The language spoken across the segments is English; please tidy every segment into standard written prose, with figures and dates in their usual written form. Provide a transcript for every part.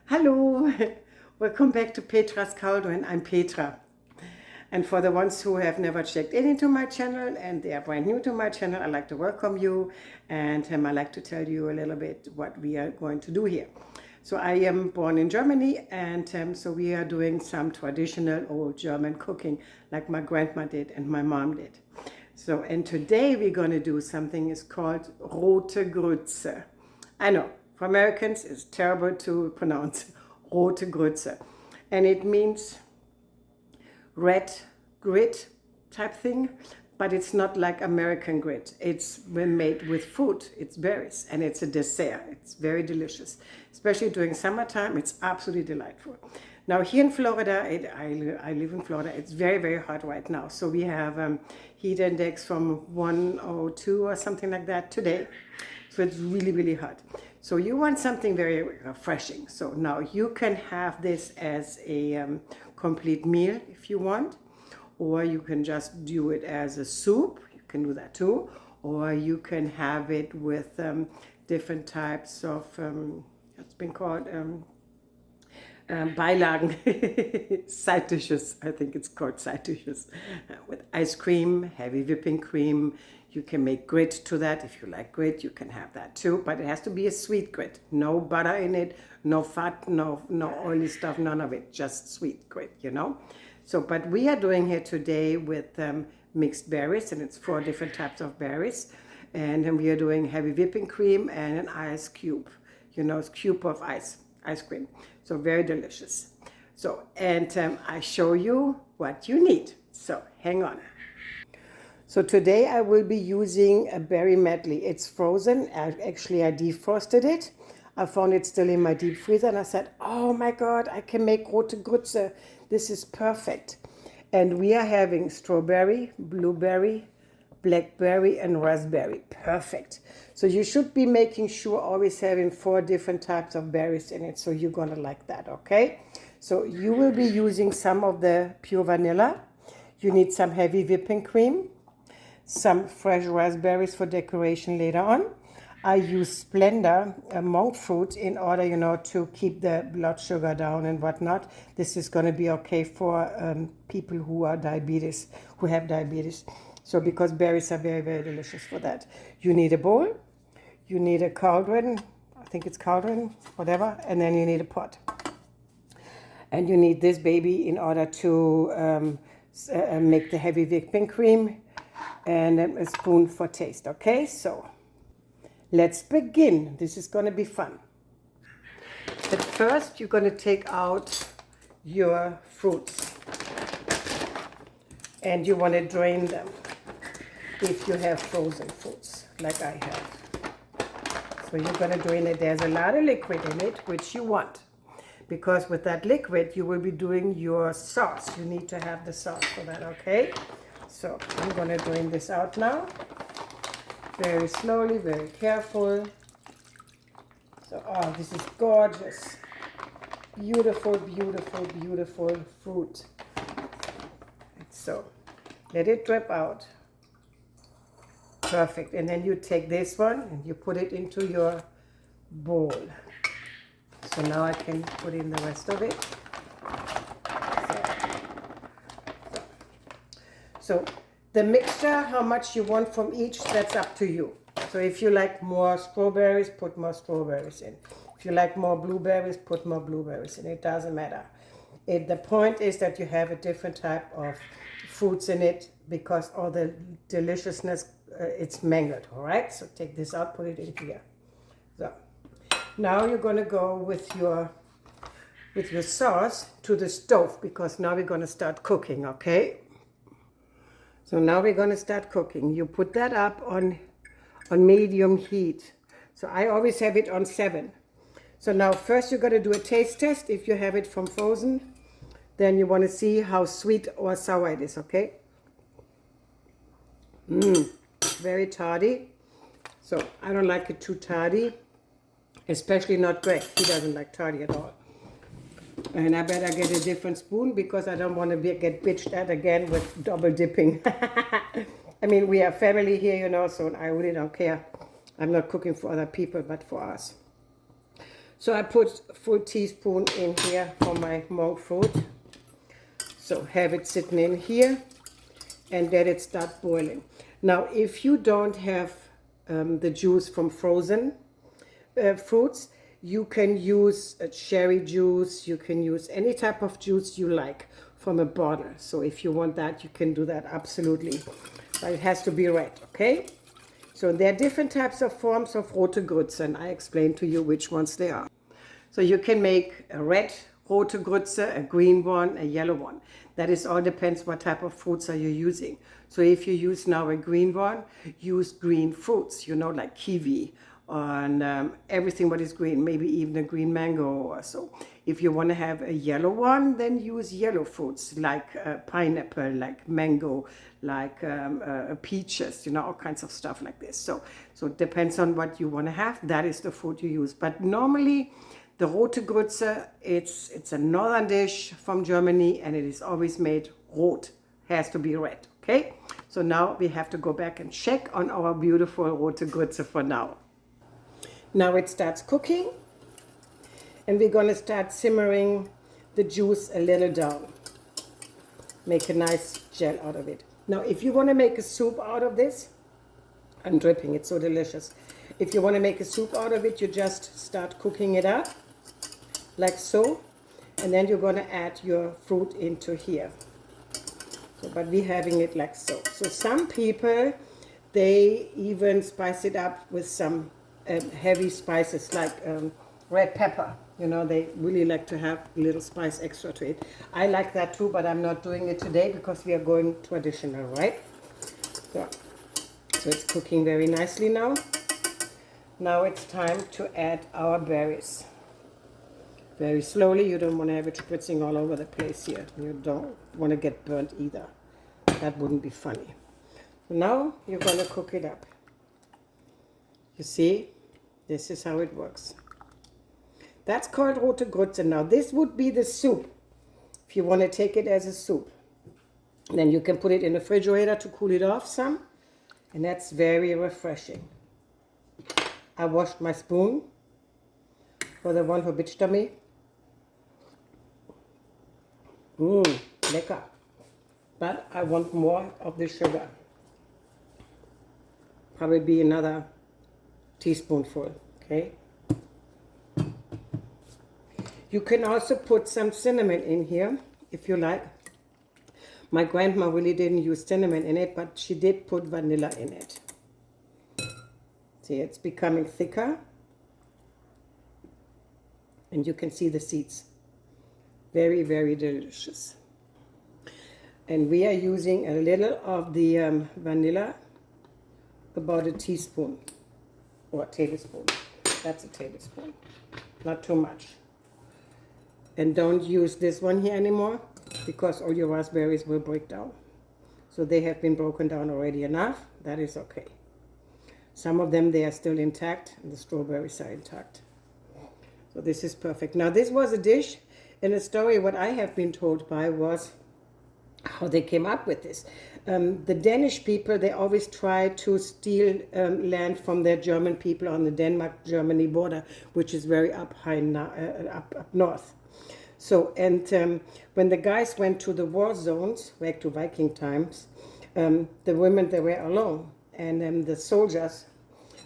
Hello, welcome back to Petra's Cauldron. I'm Petra. And for the ones who have never checked in into my channel and they are brand new to my channel, I'd like to welcome you and I'd like to tell you a little bit what we are going to do here. So I am born in Germany and so we are doing some traditional old German cooking like my grandma did and my mom did. So, and today we're going to do something is called Rote Grütze. I know, for Americans it's terrible to pronounce, Rote Grütze. And it means red grit type thing, but it's not like American grit. It's been made with fruit, it's berries, and it's a dessert. It's very delicious. Especially during summertime, it's absolutely delightful. Now here in Florida, I live in Florida, it's very, very hot right now. So we have heat index from 102 or something like that today. So it's really, really hot. So you want something very refreshing. So now you can have this as a complete meal if you want, or you can just do it as a soup. You can do that too. Or you can have it with different types of, it's been called Beilagen, side dishes. I think it's called side dishes. With ice cream, heavy whipping cream. You can make grit to that. If you like grit, you can have that too. But it has to be a sweet grit. No butter in it, no fat, no oily stuff, none of it. Just sweet grit, you know. So, but we are doing here today with mixed berries, and it's 4 different types of berries. And then we are doing heavy whipping cream and an ice cube, you know, a cube of ice cream. So very delicious. So, and I show you what you need. So hang on. So today I will be using a berry medley. It's frozen. Actually, I defrosted it. I found it still in my deep freezer and I said, oh my God, I can make Rote Grütze. This is perfect. And we are having strawberry, blueberry, blackberry and raspberry. Perfect. So you should be making sure always having 4 different types of berries in it. So you're going to like that, okay? So you will be using some of the pure vanilla. You need some heavy whipping cream, some fresh raspberries for decoration later on. I use Splenda monk fruit in order, you know, to keep the blood sugar down and whatnot. This is going to be okay for people who are who have diabetes. So because berries are very, very delicious for that. You need a bowl, you need a cauldron, I think it's cauldron, whatever, and then you need a pot. And you need this baby in order to make the heavy whipping cream, and a spoon for taste, okay? So let's begin. This is going to be fun. At first, you're going to take out your fruits and you want to drain them if you have frozen fruits like I have. So you're going to drain it. There's a lot of liquid in it, which you want, because with that liquid you will be doing your sauce. You need to have the sauce for that, okay? So I'm going to drain this out now. Very slowly, very careful. So, oh, this is gorgeous. Beautiful, beautiful, beautiful fruit. So, let it drip out. Perfect. And then you take this one and you put it into your bowl. So now I can put in the rest of it. So the mixture, how much you want from each, that's up to you. So if you like more strawberries, put more strawberries in. If you like more blueberries, put more blueberries in. It doesn't matter. The point is that you have a different type of fruits in it, because all the deliciousness, it's mangled, all right? So take this out, put it in here. So now you're going to go with your sauce to the stove, because now we're going to start cooking, okay? So now we're going to start cooking. You put that up on medium heat. So I always have it on 7. So now first you're going to do a taste test. If you have it from frozen, then you want to see how sweet or sour it is, okay? Very tarty. So I don't like it too tarty, especially not Greg. He doesn't like tarty at all. And I better get a different spoon, because I don't want to get bitched at again with double dipping. I mean, we are family here, you know, so I really don't care. I'm not cooking for other people, but for us. So I put a full teaspoon in here for my monk fruit. So have it sitting in here and let it start boiling. Now, if you don't have the juice from frozen fruits, you can use a cherry juice, you can use any type of juice you like from a bottle. So if you want that, you can do that, absolutely. But it has to be red, okay? So there are different types of forms of Rote Grütze, and I explain to you which ones they are. So you can make a red Rote Grütze, a green one, a yellow one. That is all depends what type of fruits are you using. So if you use now a green one, use green fruits, you know, like kiwi and everything what is green, maybe even a green mango or so. If you want to have a yellow one, then use yellow fruits like pineapple, like mango, like peaches, you know, all kinds of stuff like this. So it depends on what you want to have. That is the fruit you use. But normally, the Rote Grütze, it's a northern dish from Germany, and it is always made rot, has to be red, okay? So now we have to go back and check on our beautiful Rote Grütze for now. Now it starts cooking, and we're going to start simmering the juice a little down. Make a nice gel out of it. Now if you want to make a soup out of this, I'm dripping, it's so delicious. If you want to make a soup out of it, you just start cooking it up like so, and then you're going to add your fruit into here. So, but we're having it like so. So some people, they even spice it up with some heavy spices like red pepper. You know, they really like to have a little spice extra to it. I like that too, but I'm not doing it today because we are going traditional, right? So it's cooking very nicely now. Now it's time to add our berries. Very slowly, you don't want to have it spritzing all over the place here. You don't want to get burnt either. That wouldn't be funny. So now you're going to cook it up. You see, this is how it works. That's called Rote Grütze. Now this would be the soup, if you want to take it as a soup. And then you can put it in the refrigerator to cool it off some. And that's very refreshing. I washed my spoon for the one who bitched on me. Lecker. But I want more of the sugar. Probably be another teaspoonful, okay? You can also put some cinnamon in here, if you like. My grandma really didn't use cinnamon in it, but she did put vanilla in it. See, it's becoming thicker. And you can see the seeds. Very, very delicious. And we are using a little of the vanilla, about a teaspoon or a tablespoon. That's a tablespoon, not too much. And don't use this one here anymore because all your raspberries will break down. So they have been broken down already enough. That is okay. Some of them, they are still intact, and the strawberries are intact. So this is perfect. Now this was a dish and a story what I have been told by was how they came up with this. The Danish people, they always try to steal land from their German people on the Denmark-Germany border, which is very up high up north. So, and when the guys went to the war zones, back to Viking times, the women, they were alone. And the soldiers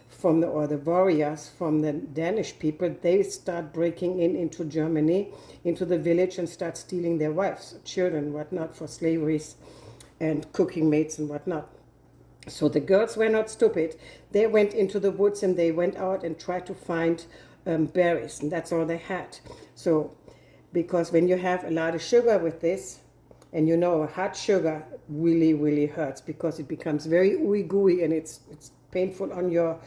from the warriors from the Danish people, they start breaking into Germany, into the village, and start stealing their wives, children, whatnot, for slaveries and cooking maids and whatnot. So the girls were not stupid. They went into the woods and they went out and tried to find berries, and that's all they had. So, because when you have a lot of sugar with this, and you know, hot sugar really, really hurts because it becomes very ooey gooey and it's painful on your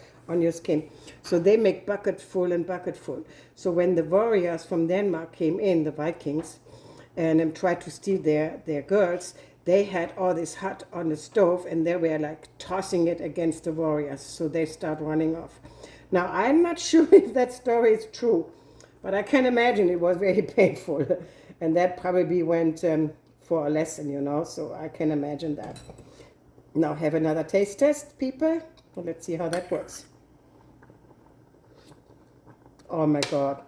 skin. So they make bucketful and bucketful. So when the warriors from Denmark came in, the Vikings, and tried to steal their girls, they had all this hot on the stove and they were like tossing it against the warriors. So they start running off. Now, I'm not sure if that story is true, but I can imagine it was very painful. And that probably went for a lesson, you know, so I can imagine that. Now have another taste test, people. Well, let's see how that works. Oh my God.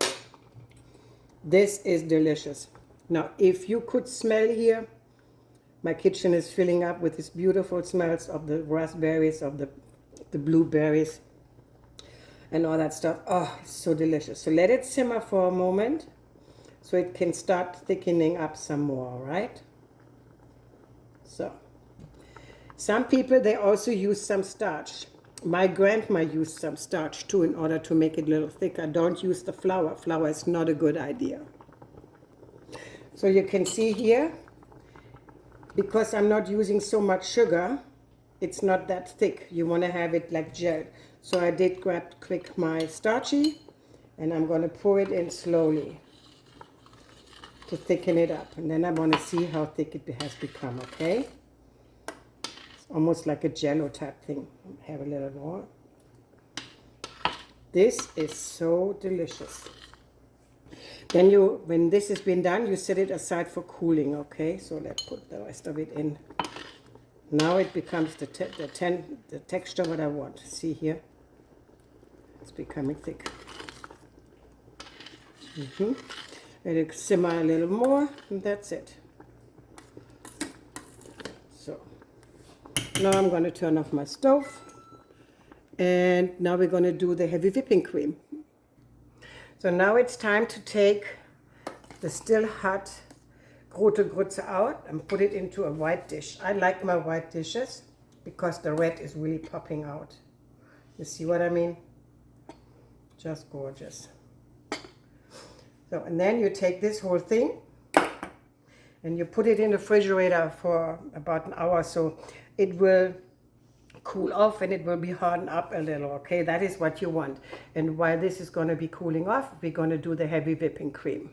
This is delicious. Now, if you could smell here, my kitchen is filling up with these beautiful smells of the raspberries, of the blueberries, and all that stuff. Oh, it's so delicious. So let it simmer for a moment so it can start thickening up some more, right? So, some people, they also use some starch. My grandma used some starch too in order to make it a little thicker. Don't use the flour. Flour is not a good idea. So you can see here, because I'm not using so much sugar, it's not that thick. You want to have it like gel. So I did grab quick my starchy, and I'm going to pour it in slowly to thicken it up. And then I want to see how thick it has become, okay? It's almost like a jello type thing. Have a little more. This is so delicious. Then when this has been done, you set it aside for cooling, okay? So let's put the rest of it in. Now it becomes the texture what I want. See here? It's becoming thick. Let it simmer a little more, and that's it. So now I'm going to turn off my stove, and now we're going to do the heavy whipping cream. So now it's time to take the still hot Rote Grütze out and put it into a white dish. I like my white dishes because the red is really popping out. You see what I mean? Just gorgeous. So, and then you take this whole thing and you put it in the refrigerator for about an hour, so it will cool off and it will be hardened up a little, okay? That is what you want. And while this is going to be cooling off, we're going to do the heavy whipping cream.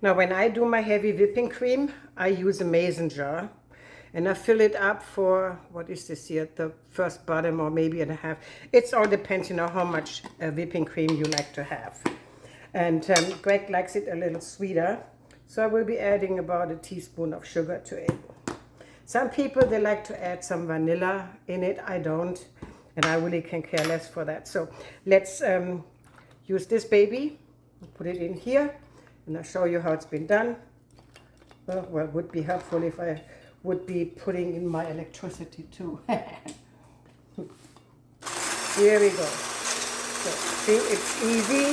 Now, when I do my heavy whipping cream, I use a mason jar, and I fill it up for, what is this here, the first bottom or maybe and a half. It all depends, you know, how much whipping cream you like to have. And Greg likes it a little sweeter, so I will be adding about a teaspoon of sugar to it. Some people, they like to add some vanilla in it. I don't, and I really can care less for that. So let's use this baby, put it in here, and I'll show you how it's been done. Well, it would be helpful if I would be putting in my electricity too. Here we go. So see, it's easy,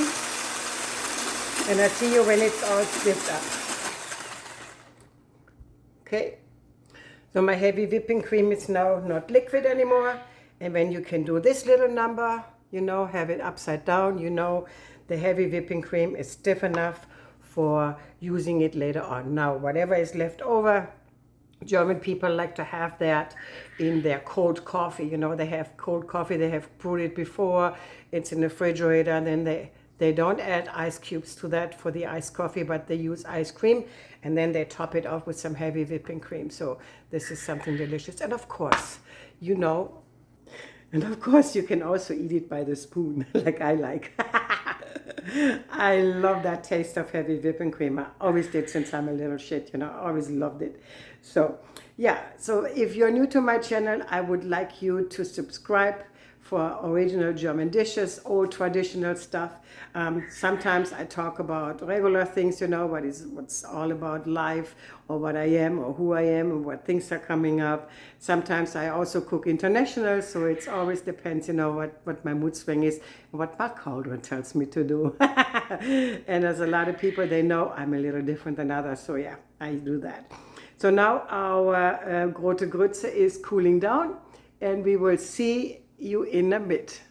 and I'll see you when it's all stiffed up. Okay. So my heavy whipping cream is now not liquid anymore. And when you can do this little number, you know, have it upside down, you know, the heavy whipping cream is stiff enough for using it later on. Now, whatever is left over, German people like to have that in their cold coffee. You know, they have cold coffee, they have brewed it before, it's in the refrigerator, and then they don't add ice cubes to that for the iced coffee, but they use ice cream, and then they top it off with some heavy whipping cream. So this is something delicious. And of course, you know, and of course you can also eat it by the spoon, like I like. I love that taste of heavy whipping cream. I always did since I'm a little shit, you know, I always loved it. So yeah, so if you're new to my channel, I would like you to subscribe for original German dishes, old traditional stuff. Sometimes I talk about regular things, you know, what's all about life, or what I am, or who I am, and what things are coming up. Sometimes I also cook international, so it always depends, you know, what my mood swing is, and what my cauldron tells me to do. And there's a lot of people, they know I'm a little different than others, so yeah, I do that. So now our Rote Grütze is cooling down, and we will see you in a bit.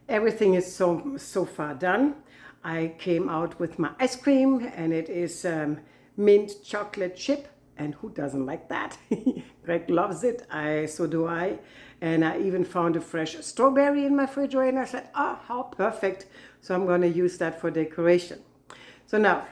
Everything is so far done. I came out with my ice cream, and it is mint chocolate chip, and who doesn't like that? Greg loves it, so do I. And I even found a fresh strawberry in my refrigerator, and I said, oh, how perfect. So I'm going to use that for decoration. So now,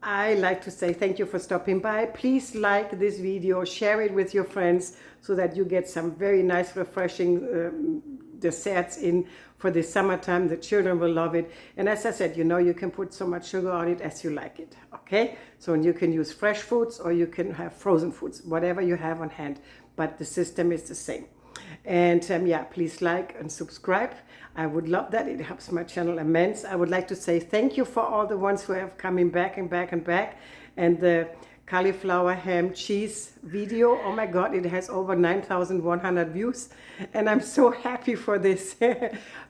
I like to say thank you for stopping by. Please like this video, share it with your friends so that you get some very nice, refreshing desserts in for the summertime. The children will love it. And as I said, you know, you can put so much sugar on it as you like it, okay? So you can use fresh foods or you can have frozen foods, whatever you have on hand, but the system is the same. And yeah, please like and subscribe. I would love that. It helps my channel immense. I would like to say thank you for all the ones who have coming back and back and back. And the cauliflower ham cheese video, oh my god, it has over 9,100 views, and I'm so happy for this.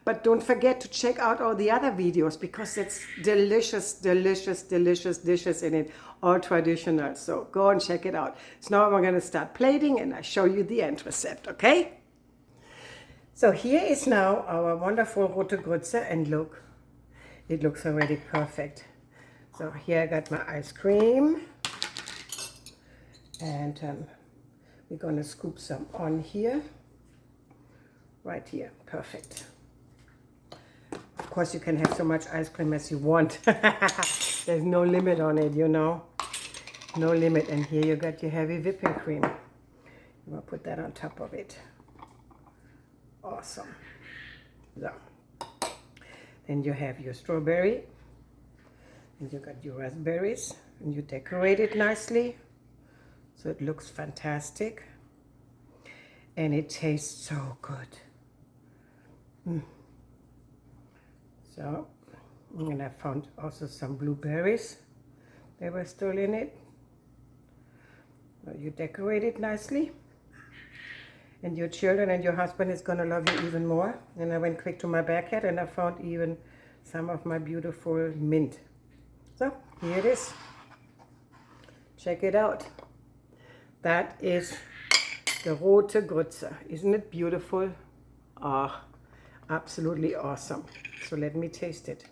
But don't forget to check out all the other videos, because it's delicious dishes in it, all traditional. So go and check it out. So now we're going to start plating, and I show you the end recipe, okay? So here is now our wonderful Rote Grütze, and look, it looks already perfect. So here I got my ice cream, and we're gonna scoop some on here, right here, perfect. Of course, you can have so much ice cream as you want. There's no limit on it, you know, no limit. And here you got your heavy whipping cream. I'm gonna put that on top of it. Awesome. So then you have your strawberry, and you got your raspberries, and you decorate it nicely so it looks fantastic, and it tastes so good. So, and I found also some blueberries, they were still in it. So you decorate it nicely, and your children and your husband is gonna love you even more. And I went quick to my backyard, and I found even some of my beautiful mint. So here it is. Check it out. That is the Rote Grütze. Isn't it beautiful? Ah, absolutely awesome. So let me taste it,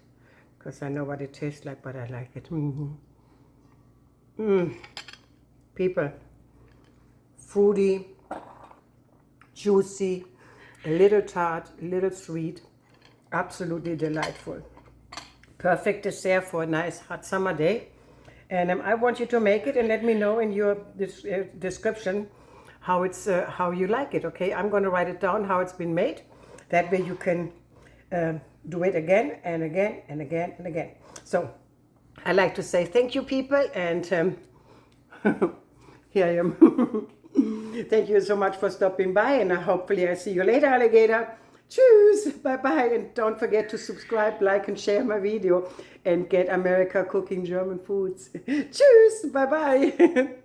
because I know what it tastes like, but I like it. People, fruity, juicy, a little tart, a little sweet, absolutely delightful. Perfect dessert for a nice hot summer day. And I want you to make it and let me know in your description how it's how you like it. Okay, I'm going to write it down how it's been made. That way you can do it again and again and again and again. So I like to say thank you, people, and here I am. Thank you so much for stopping by, and hopefully I see you later, alligator. Tschüss, bye-bye, and don't forget to subscribe, like, and share my video, and get America cooking German foods. Tschüss, bye-bye.